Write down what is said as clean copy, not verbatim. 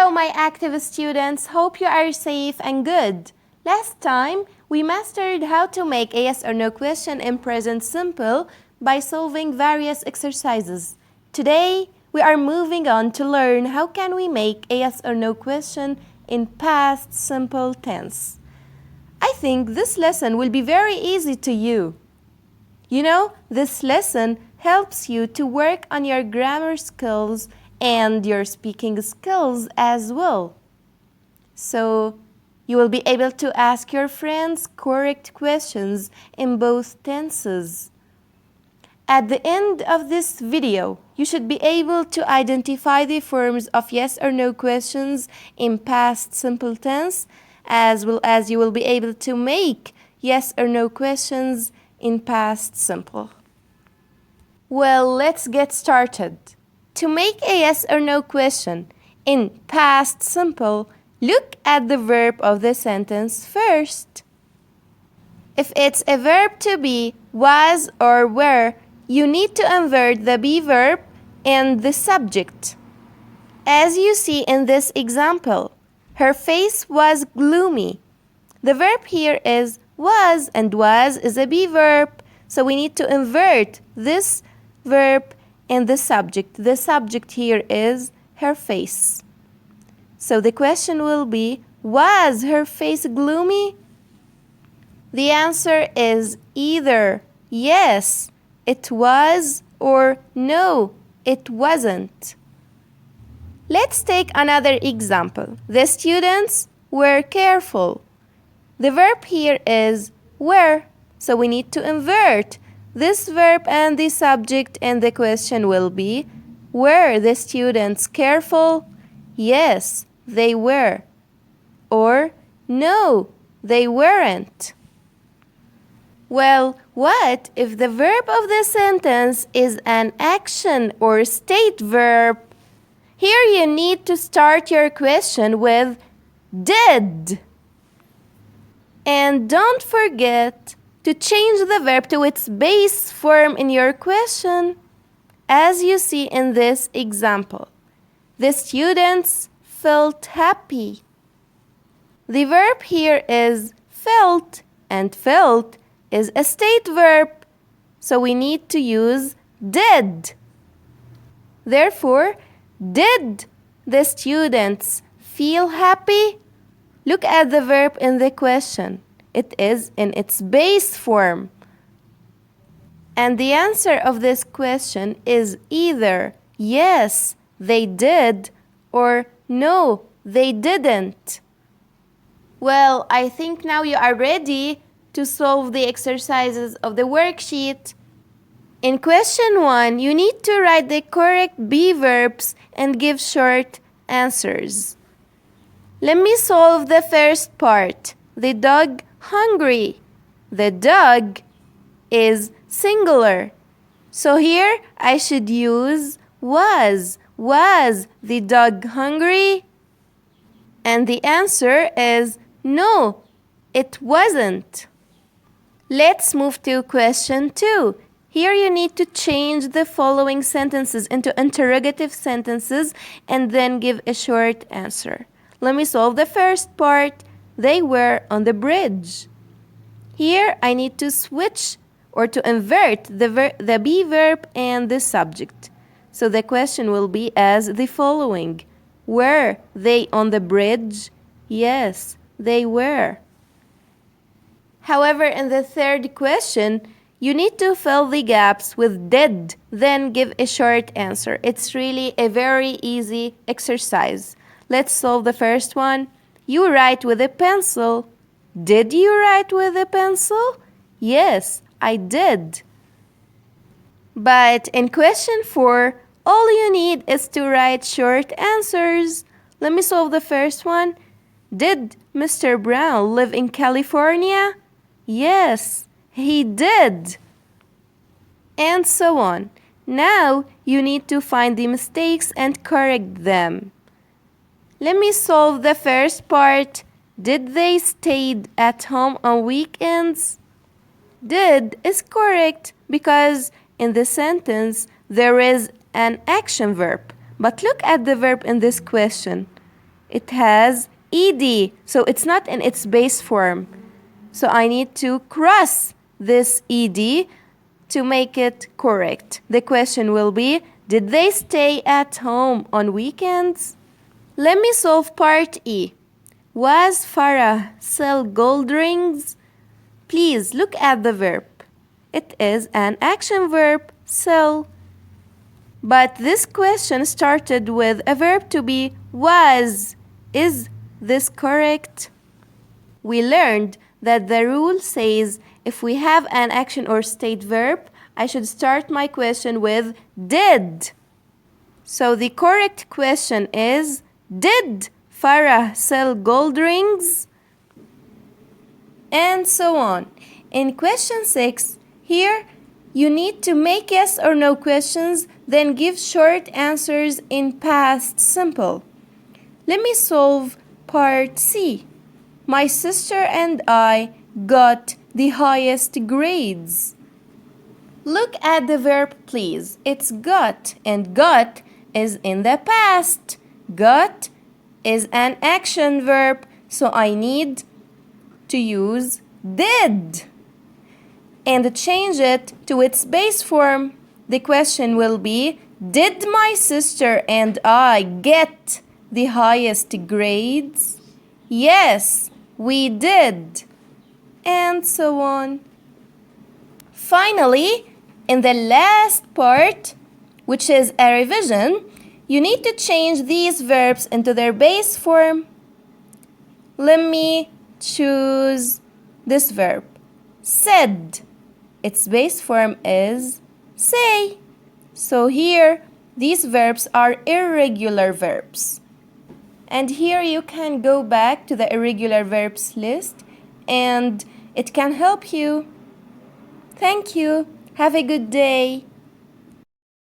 Hello, my active students. Hope you are safe and good. Last time, we mastered how to make a yes or no question in present simple by solving various exercises. Today, we are moving on to learn how can we make a yes or no question in past simple tense. I think this lesson will be very easy to you. You know, this lesson helps you to work on your grammar skills and your speaking skills as well. So, you will be able to ask your friends correct questions in both tenses. At the end of this video, you should be able to identify the forms of yes or no questions in past simple tense, as well as you will be able to make yes or no questions in past simple. Well, let's get started. To make a yes or no question in past simple, look at the verb of the sentence first. If it's a verb to be, was or were, you need to invert the be verb and the subject. As you see in this example, her face was gloomy. The verb here is was, and was is a be verb, so we need to invert this verb and the subject. The subject here is her face. So the question will be, was her face gloomy? The answer is either yes, it was, or no, it wasn't. Let's take another example. The students were careful. The verb here is were, so we need to invert this verb and the subject, and the question will be, were the students careful? Yes, they were. Or, no, they weren't. Well, what if the verb of the sentence is an action or state verb? Here you need to start your question with did. And don't forget to change the verb to its base form in your question, as you see in this example. The students felt happy. The verb here is felt, and felt is a state verb, so we need to use did. Therefore, did the students feel happy? Look at the verb in the question. It is in its base form. And the answer of this question is either yes, they did, or no, they didn't. Well, I think now you are ready to solve the exercises of the worksheet. In question 1, you need to write the correct be verbs and give short answers. Let me solve the first part. The dog hungry. The dog is singular. So here I should use was. Was the dog hungry? And the answer is no, it wasn't. Let's move to question 2. Here you need to change the following sentences into interrogative sentences and then give a short answer. Let me solve the first part. They were on the bridge. Here I need to switch or to invert the be verb and the subject. So the question will be as the following. Were they on the bridge? Yes, they were. However, in the third question, you need to fill the gaps with did, then give a short answer. It's really a very easy exercise. Let's solve the first one. You write with a pencil. Did you write with a pencil? Yes, I did. But in question 4, all you need is to write short answers. Let me solve the first one. Did Mr. Brown live in California? Yes, he did. And so on. Now you need to find the mistakes and correct them. Let me solve the first part. Did they stay at home on weekends? Did is correct because in the sentence there is an action verb. But look at the verb in this question. it has ed, so it's not in its base form. So I need to cross this ed to make it correct. The question will be, did they stay at home on weekends? Let me solve part E. Was Farah sell gold rings? Please look at the verb. It is an action verb, sell. But this question started with a verb to be was. Is this correct? We learned that the rule says if we have an action or state verb, I should start my question with did. So the correct question is, did Farah sell gold rings? And so on. In question 6, here you need to make yes or no questions, then give short answers in past simple. Let me solve part C. My sister and I got the highest grades. Look at the verb, please. It's got, and got is in the past. Got is an action verb, so I need to use did and change it to its base form. The question will be, did my sister and I get the highest grades? Yes, we did. And so on. Finally, in the last part, which is a revision, you need to change these verbs into their base form. Let me choose this verb, said. Its base form is say. So here, these verbs are irregular verbs. And here you can go back to the irregular verbs list and it can help you. Thank you. Have a good day.